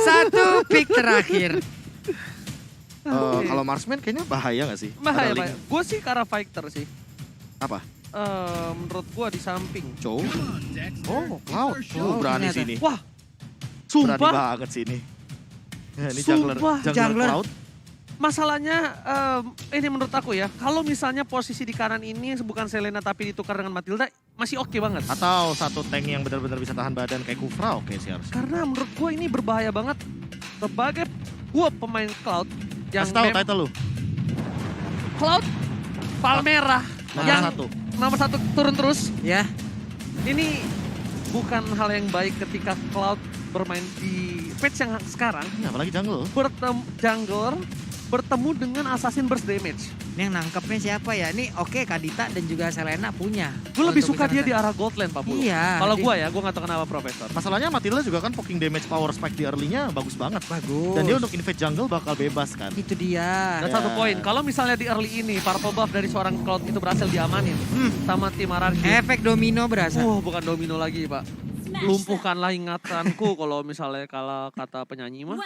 Satu pick terakhir. Kalau Marksman kayaknya bahaya gak sih? Bahaya, Ada bahaya. link. Gue sih ke arah fighter sih. Apa? Menurut gue di samping. Chow? Oh, Cloud. Berani ternyata. sini. Wah, Berani sumpah banget sini. Ini jungler, Sumpah, jungler. Cloud. masalahnya ini menurut aku ya. Kalau misalnya posisi di kanan ini bukan Selena tapi ditukar dengan Matilda, masih oke banget. Atau satu tank yang benar-benar bisa tahan badan kayak Kufra, oke sih harusnya. Karena menurut gue ini berbahaya banget. Sebagai gue pemain Cloud yang Kasih tahu title lu. Cloud Palmera Nomor yang satu. nomor satu turun terus. Ya, Ini bukan hal yang baik ketika Cloud bermain di patch yang sekarang. Ini apalagi jungle. Bertemu jungler bertemu dengan assassin burst damage. ini yang nangkepnya siapa ya? Ini oke Kadita dan juga Selena punya. Gue lebih Untuk suka bisa dia di nonton. arah gold lane 40. Iya. Kalau di- gue ya, gue gak tahu kenapa Profesor. Masalahnya Matilda juga kan poking damage power spike di early-nya bagus banget. Bagus. Dan dia untuk invade jungle bakal bebas kan. Itu dia. Dan Ya. satu poin, kalau misalnya di early ini purple buff dari seorang Cloud itu berhasil diamanin sama tim RRQ. Efek domino berasa. Bukan domino lagi pak. Lumpuhkanlah ingatanku kalau misalnya kalau kata penyanyi mah.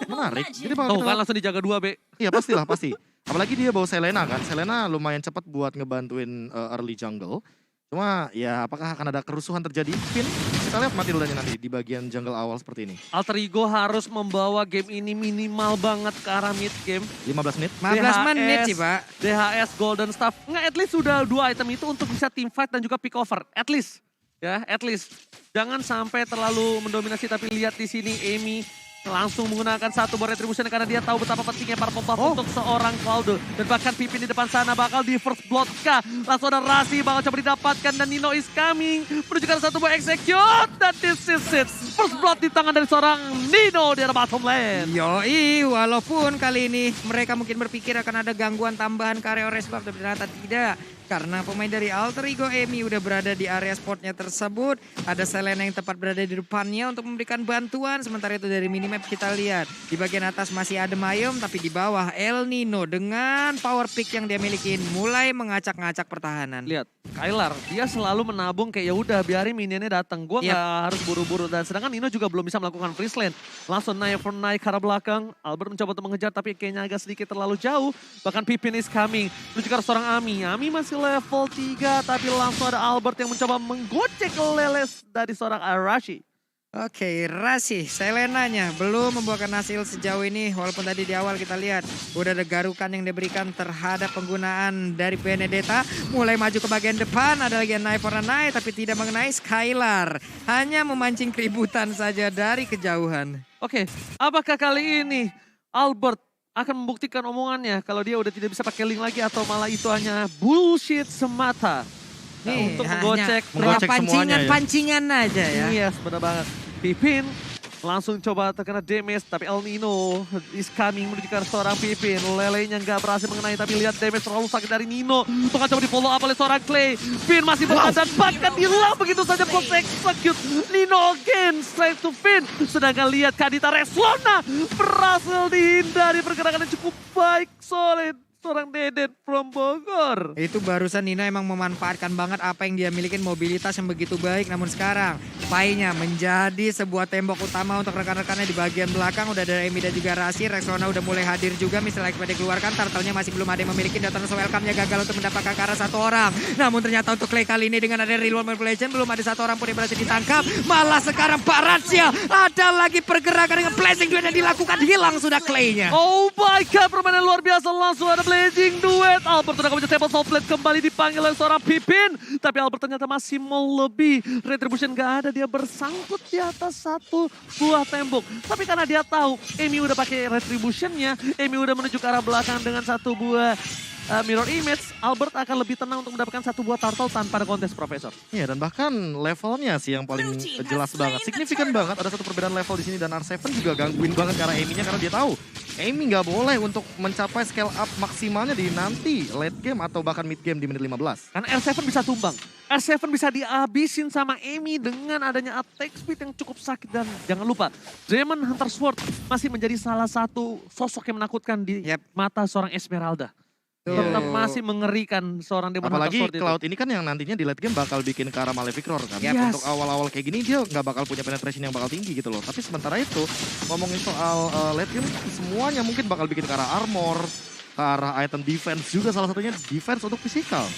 Menarik. Jadi bakal Tuh kita kan langsung dijaga 2 B. Iya pastilah pasti. Apalagi dia bawa Selena kan. Selena lumayan cepat buat ngebantuin early jungle. Cuma ya apakah akan ada kerusuhan terjadi? Pin, kita lihat Matildanya nanti di bagian jungle awal seperti ini. Alter Ego harus membawa game ini minimal banget ke arah mid game. 15 menit. 15 menit sih Pak. DHS, Golden Staff. Nggak, at least sudah 2 item itu untuk bisa team fight dan juga pick over. At least. Ya, at least. Jangan sampai terlalu mendominasi tapi lihat di sini Amy langsung menggunakan satu buat retribution karena dia tahu betapa pentingnya purple buff untuk seorang Cloud. Dan bahkan Pipin di depan sana bakal di first blood kah. Langsung ada Rasi bakal coba didapatkan dan Nino is coming. Menuju ke arah satu buat execute. Dan this is it. First blood di tangan dari seorang Nino di arah bottom lane. Yoi, walaupun kali ini mereka mungkin berpikir akan ada gangguan tambahan ke area Orange Buff, tapi ternyata tidak. Karena pemain dari Alter Ego Amy udah berada di area spotnya tersebut. Ada Selena yang tepat berada di depannya untuk memberikan bantuan. Sementara itu dari minimap kita lihat. Di bagian atas masih ada Mayom, tapi di bawah El Nino dengan power pick yang dia miliki mulai mengacak-ngacak pertahanan. Lihat, Kylar dia selalu menabung kayak ya udah biarin minionnya datang. Gua Yep. nggak harus buru-buru dan sedangkan Nino juga belum bisa melakukan freeze lane. Langsung naik for naik ke arah belakang. Albert mencoba untuk mengejar tapi kayaknya agak sedikit terlalu jauh. Bahkan Pipin is coming. Menuju ke arah seorang Ami. Ami masih level 3 tapi langsung ada Albert yang mencoba menggocek leles dari seorang Arashi. Oke, Rasi, Selenanya belum membuahkan hasil sejauh ini. Walaupun tadi di awal kita lihat udah ada garukan yang diberikan terhadap penggunaan dari Benedetta. Mulai maju ke bagian depan, ada lagi Knife for a Knife tapi tidak mengenai Skylar. Hanya memancing keributan saja dari kejauhan. Oke, apakah kali ini Albert akan membuktikan omongannya kalau dia udah tidak bisa pakai link lagi atau malah itu hanya bullshit semata? Nih, Untuk hanya menggocek Menggocek semuanya ya. pancingan aja ya. Yes, benar banget. Pipin langsung coba terkena damage, tapi El Nino is coming menuju ke arah seorang Pipin. Lelenya nggak berhasil mengenai, tapi lihat damage terlalu sakit dari Nino. Untuk coba di follow up oleh seorang Clay. Pin masih bertahan dan bahkan hilang begitu saja block execute. Nino again straight to Pin. Sedangkan lihat Kadita Reslona berhasil dihindari pergerakan yang cukup baik, solid. Seorang Deden from Bogor. Itu barusan Nino emang memanfaatkan banget apa yang dia miliki, mobilitas yang begitu baik. Namun sekarang Painya menjadi sebuah tembok utama untuk rekan-rekannya di bagian belakang. Udah ada Emi dan juga Rasi. Rexona udah mulai hadir juga. Misalnya XP dikeluarkan, Turtle-nya masih belum ada yang memiliki. Datan welcome-nya gagal untuk mendapatkan ke arah satu orang. Namun ternyata untuk Clay kali ini dengan ada Real World Legend belum ada satu orang pun yang berhasil ditangkap. Malah sekarang Pak Ratsya ada lagi pergerakan dengan blessing duet yang dilakukan. Hilang sudah Clay-nya. Oh my god, permainan luar biasa. Langsung ada blazing duet. Albert sudah kemudian table top plate kembali dipanggil oleh seorang Pipin. Tapi Albert ternyata masih melebih. Retribution gak ada, dia bersangkut di atas satu buah tembok. Tapi karena dia tahu Amy udah pakai retributionnya, Amy udah menuju ke arah belakang dengan satu buah mirror image, Albert akan lebih tenang untuk mendapatkan satu buah turtle tanpa ada kontes, Profesor. Iya, dan bahkan levelnya sih yang paling jelas banget. Signifikan banget, ada satu perbedaan level di sini dan R7 juga gangguin banget karena Amy-nya karena dia tahu Amy nggak boleh untuk mencapai scale up maksimalnya di nanti late game atau bahkan mid game di menit 15. Karena R7 bisa tumbang. R7 bisa dihabisin sama Amy dengan adanya attack speed yang cukup sakit. Dan jangan lupa, Demon Hunter Sword masih menjadi salah satu sosok yang menakutkan di Yep. mata seorang Esmeralda. Tetap Tuh. masih mengerikan seorang Demon Hunter Apalagi Sword itu. Cloud ini kan yang nantinya di late game bakal bikin ke arah Malefic Roar kan. Yes. Untuk awal-awal kayak gini dia nggak bakal punya penetration yang bakal tinggi gitu loh. Tapi sementara itu ngomongin soal late game semuanya mungkin bakal bikin ke arah armor, ke arah item defense juga salah satunya defense untuk physical.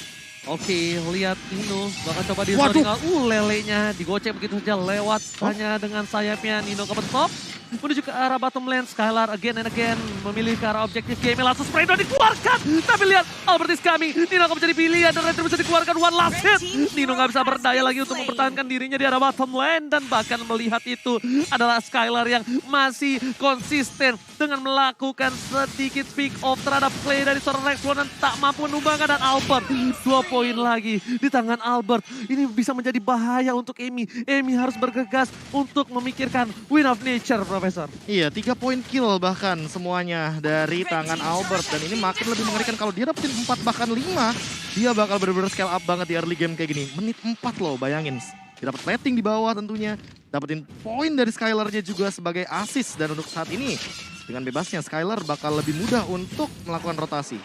Oke, lihat Nino bakal coba di Waduh. lelenya digocek begitu saja lewat hanya dengan sayapnya. Nino kepentok menuju ke arah bottom lane. Skylar again and again memilih ke arah objektif game. Langsung spray down dikeluarkan. Tapi lihat Albert is coming. Nino akan menjadi pilihan dan Retribution dikeluarkan one last hit. Nino nggak bisa berdaya lagi untuk mempertahankan dirinya di arah bottom lane. Dan bahkan melihat itu adalah Skylar yang masih konsisten dengan melakukan sedikit pick off terhadap play dari seorang Rexona dan tak mampu menumbangkan. Dan Albert 2 poin lagi di tangan Albert. Ini bisa menjadi bahaya untuk Amy. Amy harus bergegas untuk memikirkan win of nature, Profesor. Iya, 3 poin kill bahkan semuanya dari tangan Albert. Dan ini makin lebih mengerikan kalau dia dapetin 4 bahkan 5. Dia bakal bener-bener scale up banget di early game kayak gini. Menit 4 loh, bayangin. Dia dapat plating di bawah tentunya. Dapetin poin dari Skylar-nya juga sebagai assist. Dan untuk saat ini, dengan bebasnya Skylar bakal lebih mudah untuk melakukan rotasi.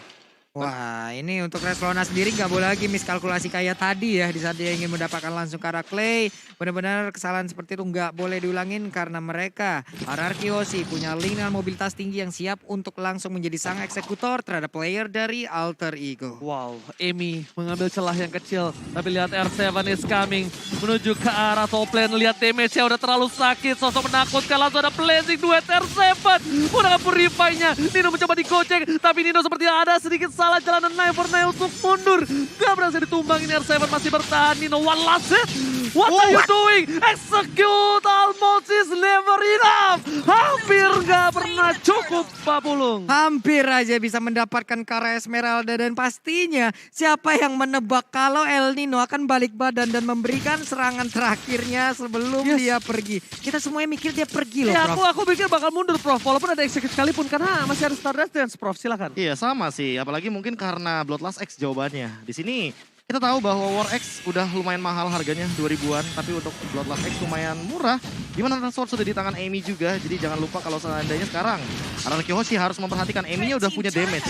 Wah, ini untuk Rexona sendiri nggak boleh lagi miskalkulasi kayak tadi ya. Di saat dia ingin mendapatkan langsung ke arah Clay. Benar-benar kesalahan seperti itu nggak boleh diulangin karena mereka, RRQ Hoshi, punya link dengan mobilitas tinggi yang siap untuk langsung menjadi sang eksekutor terhadap player dari Alter Ego. Wow, Amy mengambil celah yang kecil. Tapi lihat R7 is coming. Menuju ke arah top lane. Lihat damage-nya udah terlalu sakit. Sosok menakutkan. Langsung ada blazing duet R7. Menggunakan purify-nya. Nino mencoba digocek. Tapi Nino sepertinya ada sedikit salah jalanan 9 for 9 untuk mundur. Gak berhasil ditumbang. Ini R7 masih bertahan. Nino one last hit. What are you doing? Execute almost is never enough. Hampir gak pernah cukup, Pak Pulung. Hampir aja bisa mendapatkan Kara Esmeralda dan pastinya siapa yang menebak kalau El Nino akan balik badan dan memberikan serangan terakhirnya sebelum dia pergi. Kita semuanya mikir dia pergi loh, Ya, Prof. aku pikir bakal mundur, Prof. Walaupun ada execute sekalipun karena masih ada Stardust Dance, Prof. Silakan. Iya sama sih, apalagi mungkin karena Bloodlust X jawabannya. Di sini kita tahu bahwa War X udah lumayan mahal harganya 2000-an, tapi untuk Bloodlust X lumayan murah. Dimana Sword sudah di tangan Amy juga, jadi jangan lupa kalau seandainya sekarang RRQ Hoshi harus memperhatikan Amy-nya udah punya damage.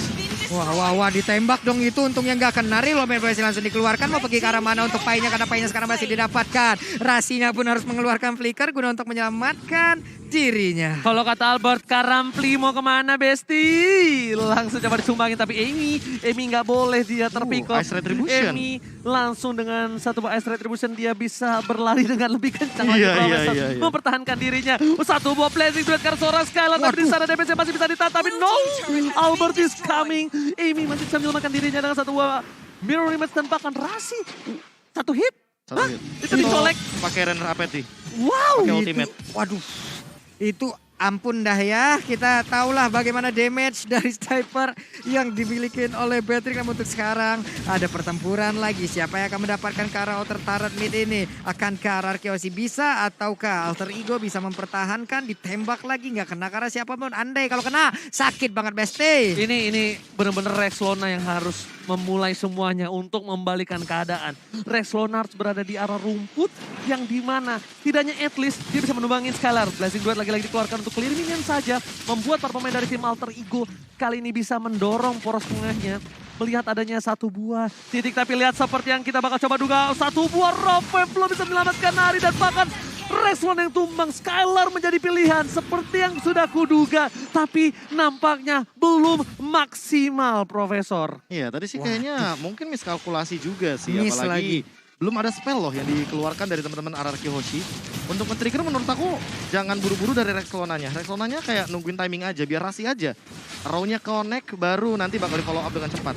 Wah, ditembak dong itu untungnya nggak kena. Roman Blessing langsung dikeluarkan, mau pergi ke arah mana untuk painya karena painya sekarang masih didapatkan. Rasinya pun harus mengeluarkan flicker guna untuk menyelamatkan dirinya. Kalau kata Albert, Karampli mau kemana, Besti? Langsung coba disumbangin, tapi Amy nggak boleh dia terpikok. Ice Retribution. Amy langsung dengan satu Ice Retribution dia bisa berlari dengan lebih kencang lagi. Iya, Profesor. iya. Mempertahankan dirinya. Satu buah blazing duet karena seorang Skylar, tapi di sana damage masih bisa ditahan, tapi no! Albert is coming. Amy masih bisa menyelamatkan dirinya dengan satu buah mirror image dan bahkan Rasi. Satu hit. Satu Hah? hit. Itu dicolek. Pakai Renner Apathy. Wow. Pakai ultimate. Waduh, itu ampun dah ya. Kita tahulah bagaimana damage dari sniper yang dimiliki oleh Patrick. Namun untuk sekarang ada pertempuran lagi. Siapa yang akan mendapatkan ke arah outer turret mid ini? Akankah RRQ Hoshi bisa ataukah Alter Ego bisa mempertahankan? Ditembak lagi nggak kena karena siapapun. Andai kalau kena sakit banget Besti. Ini benar-benar Rexona yang harus memulai semuanya untuk membalikan keadaan. Rexona harus berada di arah rumput yang dimana tidaknya at least dia bisa menumbangi Skylar. Blazing Duet lagi-lagi dikeluarkan untuk clear minion saja. Membuat para pemain dari tim Alter Ego kali ini bisa mendorong poros tengahnya. Melihat adanya satu buah titik, tapi lihat seperti yang kita bakal coba duga. Satu buah Rope belum bisa menyelamatkan Nari dan bahkan Rexona yang tumbang. Skylar menjadi pilihan seperti yang sudah kuduga. Tapi nampaknya belum maksimal, Profesor. Iya, tadi sih kayaknya mungkin miskalkulasi juga sih. Miss Apalagi belum ada spell loh yang dikeluarkan dari teman-teman RRQ Hoshi. Untuk men-trigger menurut aku jangan buru-buru dari Rexonanya. Rexonanya kayak nungguin timing aja, biar Rasi aja. Row-nya connect baru nanti bakal di follow up dengan cepat.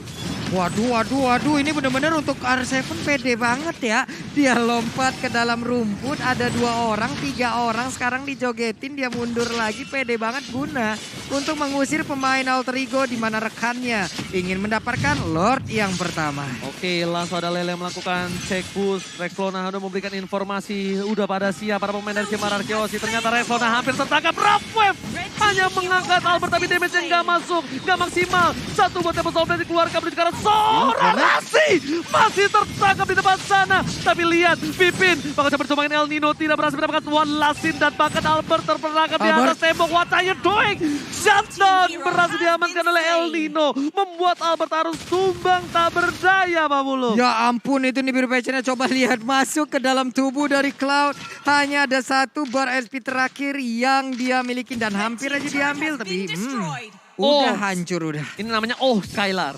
Waduh, ini benar-benar untuk R7 pede banget ya. Dia lompat ke dalam rumput, ada 2 orang, 3 orang, sekarang dijogetin, dia mundur lagi, pede banget guna untuk mengusir pemain Alter Ego di mana rekannya ingin mendapatkan Lord yang pertama. Oke, langsung ada Lele melakukan check push. Rexona udah memberikan informasi, udah pada siap para pemain dari tim RRQ Hoshi. Ternyata Rexona hampir tertangkap. Rapwave hanya mengangkat Albert, tapi damage yang gak masuk, gak maksimal. Satu buat Temple Soul Blade dikeluarkan menuju ke arah seorang Rasi. Masih tertangkap di depan sana. Tapi lihat, Pipin bakal coba disumbangin El Nino, tidak berhasil mendapatkan one last hit. Dan bahkan Albert terperangkap di atas tembok. What are you doing? shutdown berhasil diamankan oleh El Nino. Membuat Albert harus tumbang tak berdaya, Pak Bulu. Ya ampun, itu nih Biru Passionnya, coba lihat masuk ke dalam tubuh dari Cloud. Hanya ada satu bar SP terakhir yang dia miliki dan hampir aja diambil. Tapi udah hancur udah. Ini namanya Skylar.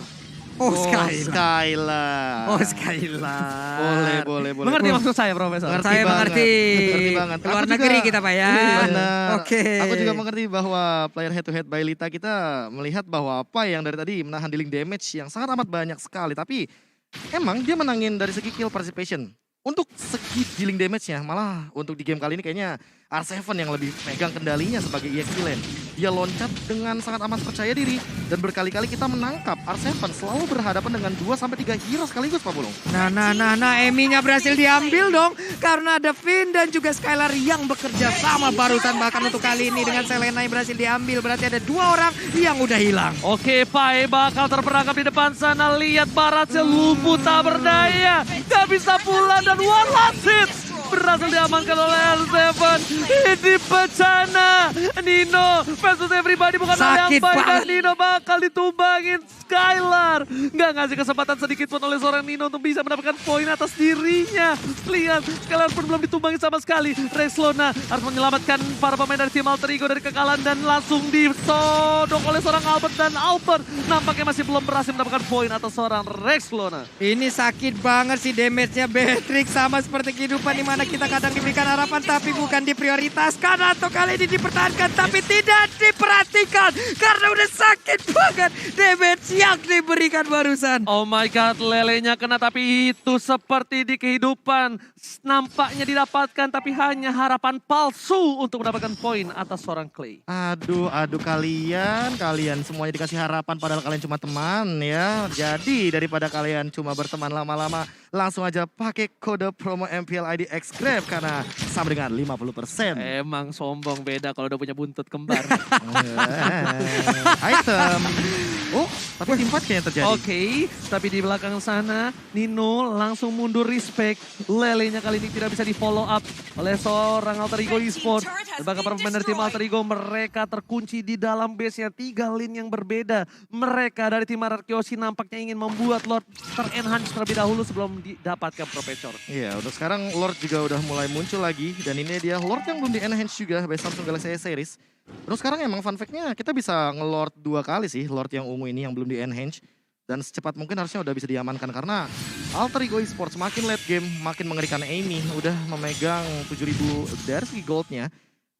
Skylar. Skylar. Boleh. Mengerti maksud saya, Profesor? Saya mengerti. Mengerti banget. Luar negeri kita, Pak ya. Benar. Oke. Aku juga mengerti bahwa player head to head by Lita kita melihat bahwa apa yang dari tadi menahan dealing damage yang sangat amat banyak sekali. Tapi emang dia menangin dari segi kill participation. Untuk segi dealing damage-nya, malah untuk di game kali ini kayaknya R7 yang lebih pegang kendalinya sebagai EXP lane. Dia loncat dengan sangat amat percaya diri dan berkali-kali kita menangkap R7 selalu berhadapan dengan 2-3 hero sekaligus, Pak Bulung. Nah, Emi-nya berhasil diambil dong karena ada Finn dan juga Skylar yang bekerja sama barusan, bahkan untuk kali ini dengan Selena yang berhasil diambil, berarti ada 2 orang yang udah hilang. Oke, Pai bakal terperangkap di depan sana. Lihat Baratnya lumpuh tak berdaya. Gak bisa pulang dan one last hit. Berhasil diamankan oleh R7. Ini bencana. Nino versus everybody bukan hal yang baik. Dan Nino bakal ditumbangin Skylar. Nggak ngasih kesempatan sedikit pun oleh seorang Nino untuk bisa mendapatkan poin atas dirinya. Lihat, Skylar pun belum ditumbangin sama sekali. Rexlona harus menyelamatkan para pemain dari tim Alter Ego dari kekalahan. Dan langsung disodok oleh seorang Albert. Dan Albert nampaknya masih belum berhasil mendapatkan poin atas seorang Rexlona. Ini sakit banget sih damage-nya Beatrix, sama seperti kehidupan di mana kita kadang diberikan harapan tapi bukan diprioritaskan, atau kali ini dipertahankan tapi tidak diperhatikan karena udah sakit banget damage yang diberikan barusan. Oh my god, lelenya kena, tapi itu seperti di kehidupan. Nampaknya didapatkan tapi hanya harapan palsu untuk mendapatkan poin atas seorang Clay. Aduh kalian semuanya dikasih harapan padahal kalian cuma teman ya. Jadi daripada kalian cuma berteman lama-lama, langsung aja pakai kode promo MPL ID Xgrab karena sama dengan 50%. Emang sombong beda kalau udah punya buntut kembar. Item. Oh, tapi tim fight kayaknya terjadi. Oke, tapi di belakang sana Nino langsung mundur respect. Lelenya kali ini tidak bisa di follow up oleh seorang Alter Ego Esports. Dan bahkan para pemain dari tim Alter Ego mereka terkunci di dalam base-nya. 3 lane yang berbeda. Mereka dari tim Ararkyoshi nampaknya ingin membuat Lord ter-enhance terlebih dahulu sebelum didapatkan Propechor. Iya, untuk sekarang Lord juga udah mulai muncul lagi. Dan ini dia Lord yang belum di-enhance juga by Samsung Galaxy S Series. Terus sekarang emang fun fact-nya kita bisa nge-Lord 2 kali sih, Lord yang ungu ini yang belum di-enhance. Dan secepat mungkin harusnya udah bisa diamankan karena Alter Ego Esports makin late game, makin mengerikan. Amy udah memegang 7.000 dari segi goldnya.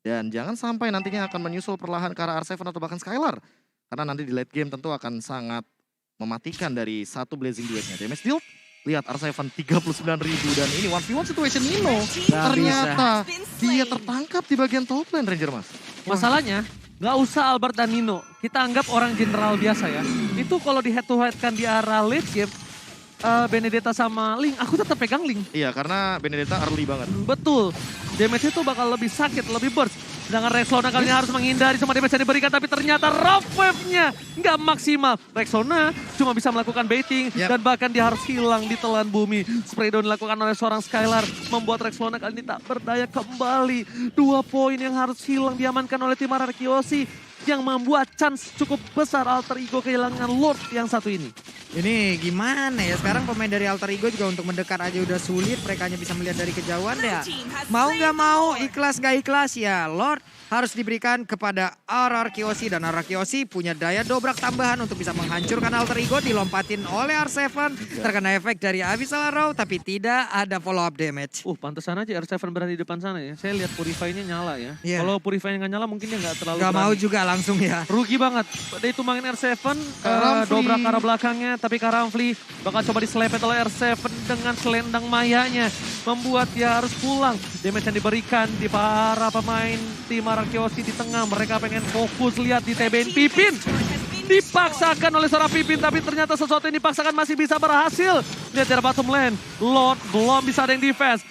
Dan jangan sampai nantinya akan menyusul perlahan ke arah R7 atau bahkan Skylar. Karena nanti di late game tentu akan sangat mematikan dari satu Blazing Duetnya. Damage deal, lihat R7 39.000 dan ini 1v1 situation Nino. Ternyata dia tertangkap di bagian top lane Ranger Mas. Masalahnya, nggak usah Albert dan Nino. Kita anggap orang general biasa ya. Itu kalau di head to head kan di arah late game, Benedetta sama Ling, aku tetap pegang Ling. Iya, karena Benedetta early banget. Betul. Damage itu bakal lebih sakit, lebih burst. Sedangkan Rexona kali ini harus menghindari semua damage yang diberikan. Tapi ternyata rough wave-nya nggak maksimal. Rexona cuma bisa melakukan baiting. Dan bahkan dia harus hilang di telan bumi. Spray down dilakukan oleh seorang Skylar. Membuat Rexona kali ini tak berdaya kembali. 2 poin yang harus hilang diamankan oleh tim Ararkyoshi. Yang membuat chance cukup besar Alter Ego kehilangan Lord yang satu ini. Ini gimana ya, sekarang pemain dari Alter Ego juga untuk mendekat aja udah sulit. Mereka hanya bisa melihat dari kejauhan ya. Mau nggak mau, ikhlas gak ikhlas ya, Lord harus diberikan kepada Ararkyoshi. Dan Ararkyoshi punya daya dobrak tambahan untuk bisa menghancurkan Alter Ego. Dilompatin oleh R7, terkena efek dari Abyssal Arrow tapi tidak ada follow up damage. Pantesan aja R7 berada di depan sana ya. Saya lihat Purify-nya nyala ya. Yeah. Kalau Purify-nya nggak nyala mungkin dia nggak terlalu Gak berani. mau juga langsung ya. Rugi banget. Dia tumbangin R7, dobrak ke arah belakangnya. Tapi Karamfli bakal coba diselepet oleh R7 dengan selendang mayanya. Membuat dia harus pulang. Damage yang diberikan di para pemain tim Ararkyoshi di tengah. Mereka pengen fokus lihat di TBN Pipin. Dipaksakan oleh seorang Pipin, tapi ternyata sesuatu yang dipaksakan masih bisa berhasil. Lihat dari bottom lane, Lord belum bisa ada yang defense.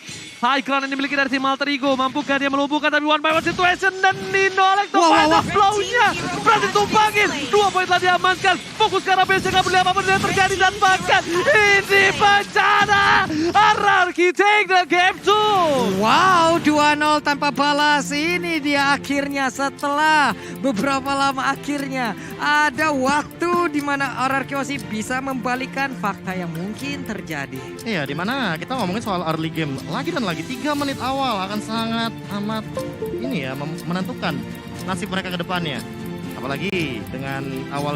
High ground yang dimiliki dari tim Alter Ego. Mampukah dia melumpuhkan tapi one by one situation dan dinolek tuh final blow-nya. Berhasil tumpangin. 2 poin telah diamankan. Fokus ke arah BC gak boleh apapun yang terjadi dan bahkan ini bencana. RRQ take the game 2. Wow, 2-0 tanpa balas. Ini dia akhirnya setelah beberapa lama akhirnya ada waktu di mana RRQ masih bisa membalikan fakta yang mungkin terjadi. Iya, dimana kita ngomongin soal early game lagi dan lagi 3 menit awal akan sangat amat ini ya menentukan nasib mereka ke depannya. Apalagi dengan awal